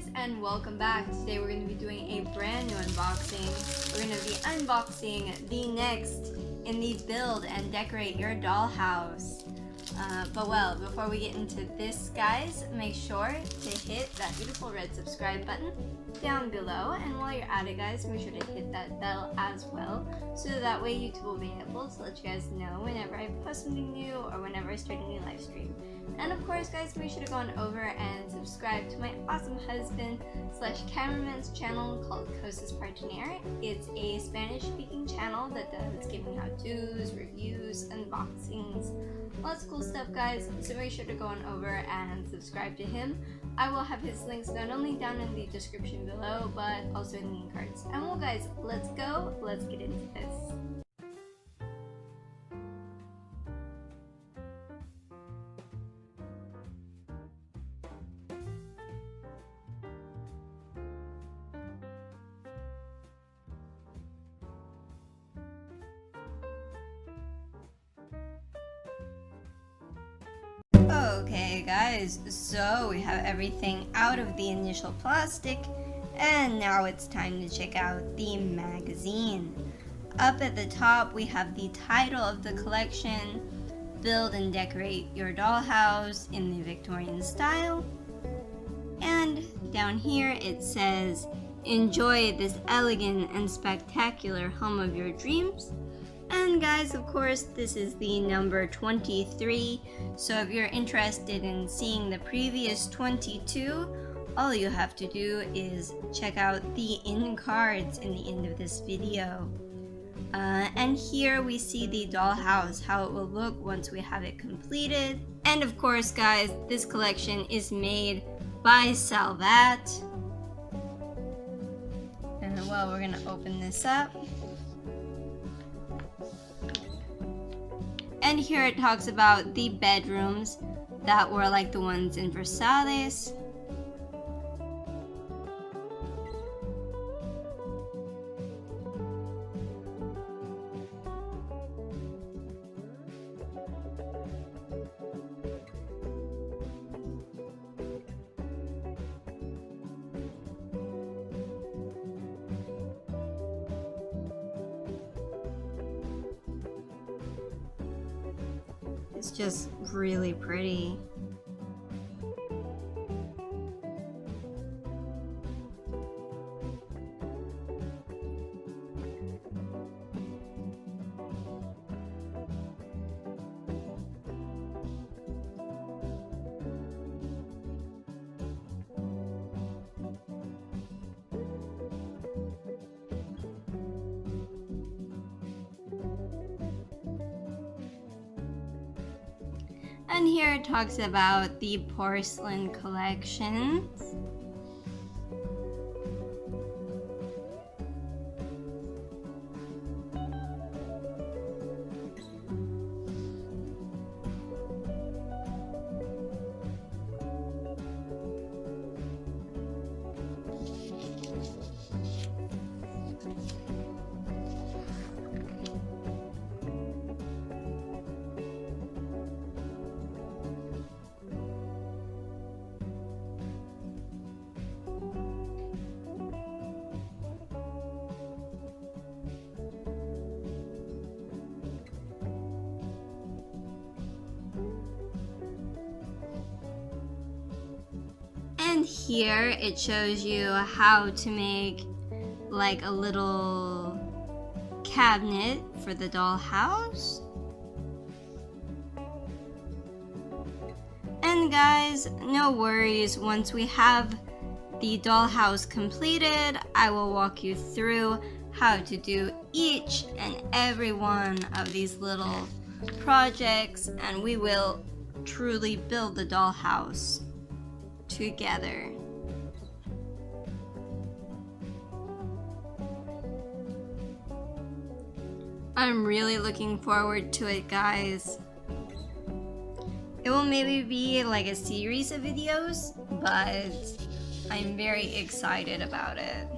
guys, and welcome back. Today we're going to be doing a brand new unboxing. We're going to be unboxing the next in the build and decorate your dollhouse. But before we get into this, guys, make sure to hit that beautiful red subscribe button down below, and while you're at it, guys, make sure to hit that bell as well, so that way YouTube will be able to let you guys know whenever I post something new or whenever I start a new live stream. And of course, guys, make sure to go on over and subscribe to my awesome husband / cameraman's channel called Cosas Partiner. It's a Spanish speaking channel that does gaming how-tos, reviews, unboxings, lots of cool stuff, guys, so make sure to go on over and subscribe to him. I will have his links not only down in the description below, but also in the cards. And well, guys, let's get into this. Okay guys, so we have everything out of the initial plastic, and now it's time to check out the magazine. Up at the top we have the title of the collection, Build and Decorate Your Dollhouse in the Victorian Style. And down here it says, enjoy this elegant and spectacular home of your dreams. And guys, of course, this is the number 23, so if you're interested in seeing the previous 22, all you have to do is check out the in cards in the end of this video. And here we see the dollhouse, how it will look once we have it completed. And of course, guys, this collection is made by Salvat. And well, we're gonna open this up. And here it talks about the bedrooms that were like the ones in Versailles. It's just really pretty. And here it talks about the porcelain collections. And here it shows you how to make like a little cabinet for the dollhouse. And guys, no worries, once we have the dollhouse completed, I will walk you through how to do each and every one of these little projects, and we will truly build the dollhouse together. I'm really looking forward to it, guys. It will maybe be like a series of videos, but I'm very excited about it.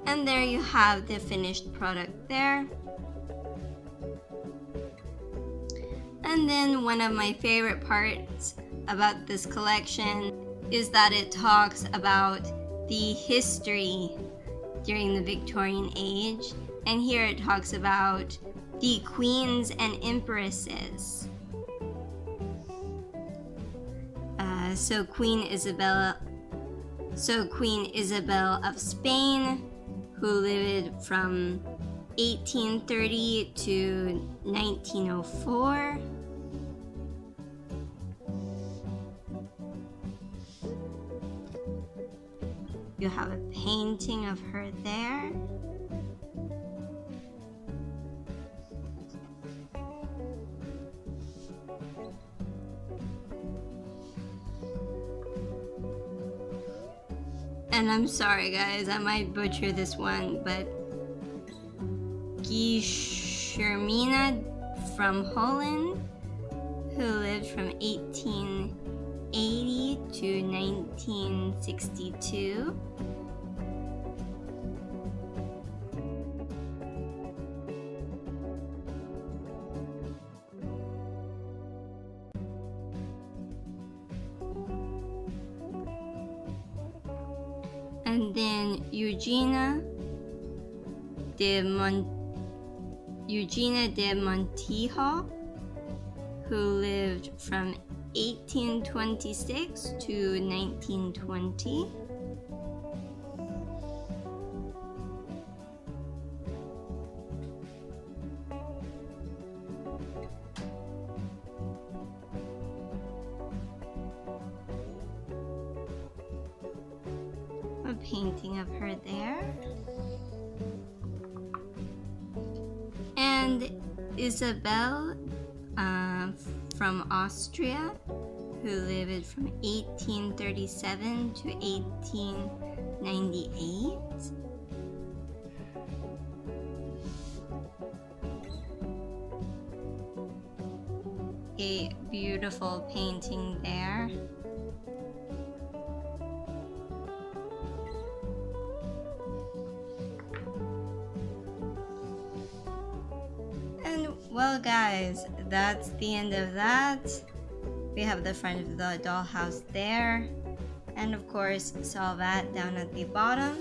And there you have the finished product there. And then one of my favorite parts about this collection is that it talks about the history during the Victorian age. And here it talks about the queens and empresses. So Queen Isabel of Spain, who lived from 1830 to 1904. You have a painting of her there. And I'm sorry guys, I might butcher this one, but Guillermina from Holland, who lived from 1880 to 1962. And then Eugenia de Montijo, who lived from 1826 to 1920. A painting of her there. And Isabel from Austria, who lived from 1837 to 1898. A beautiful painting there. Well guys, that's the end of that. We have the front of the dollhouse there. And of course, Salvat down at the bottom.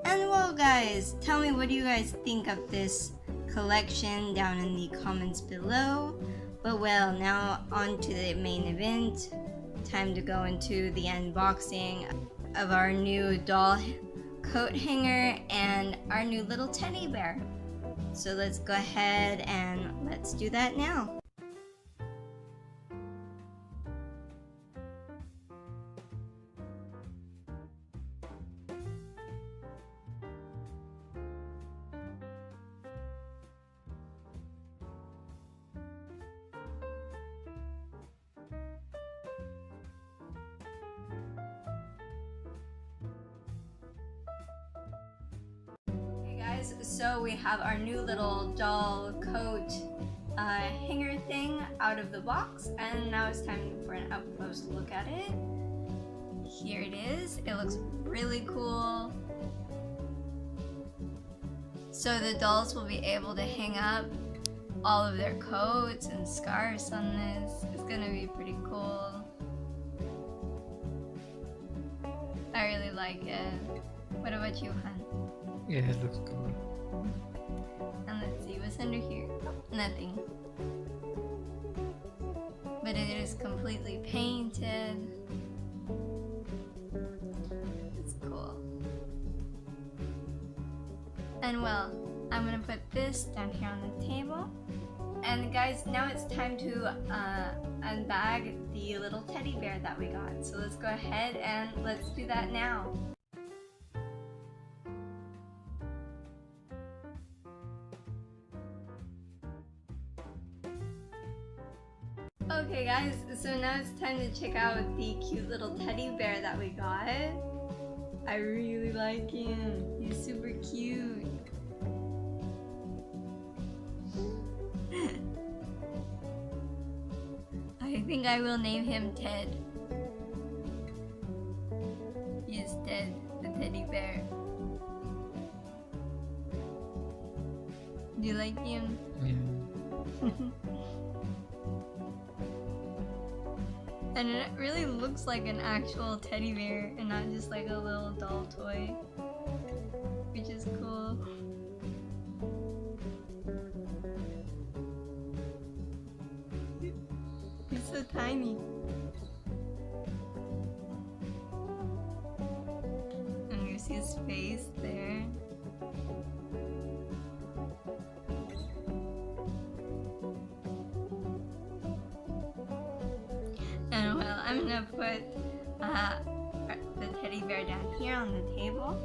And well guys, tell me what do you guys think of this collection down in the comments below. But well, now on to the main event. Time to go into the unboxing of our new doll coat hanger and our new little teddy bear. So let's go ahead and let's do that now. So we have our new little doll coat hanger thing out of the box, and now it's time for an up close look at it. Here it is. It looks really cool. So the dolls will be able to hang up all of their coats and scarves on this. It's gonna be pretty cool. I really like it. What about you, hun? Yeah, it looks cool. And let's see what's under here. Oh, nothing. But it is completely painted. It's cool. And well, I'm gonna put this down here on the table. And guys, now it's time to unbag the little teddy bear that we got. So let's go ahead and let's do that now. Okay guys, so now it's time to check out the cute little teddy bear that we got. I really like him. He's super cute. I think I will name him Ted. He is Ted, the teddy bear. Do you like him? Yeah. And it really looks like an actual teddy bear and not just like a little doll toy, which is cool. He's so tiny. And you see his face there. And well, I'm gonna put the teddy bear down here on the table.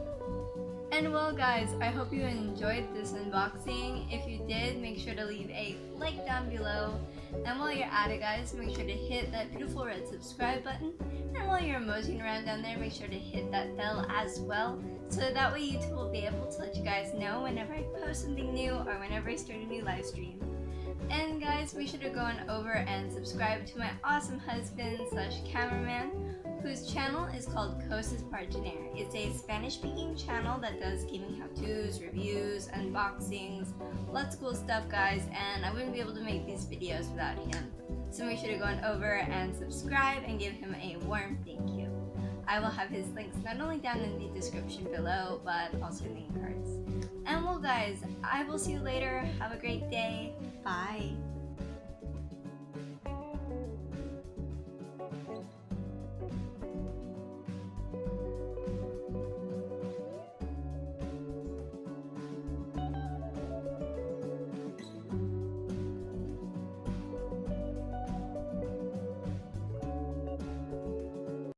And well guys, I hope you enjoyed this unboxing. If you did, make sure to leave a like down below. And while you're at it guys, make sure to hit that beautiful red subscribe button. And while you're moseying around down there, make sure to hit that bell as well. So that way YouTube will be able to let you guys know whenever I post something new or whenever I start a new live stream. And guys, be sure to go on over and subscribe to my awesome husband slash cameraman, whose channel is called Cosas Pargener. It's a Spanish-speaking channel that does gaming how-tos, reviews, unboxings, lots of cool stuff guys, and I wouldn't be able to make these videos without him. So make sure to go on over and subscribe and give him a warm thank you. I will have his links not only down in the description below, but also in the cards. And well guys, I will see you later. Have a great day. Bye.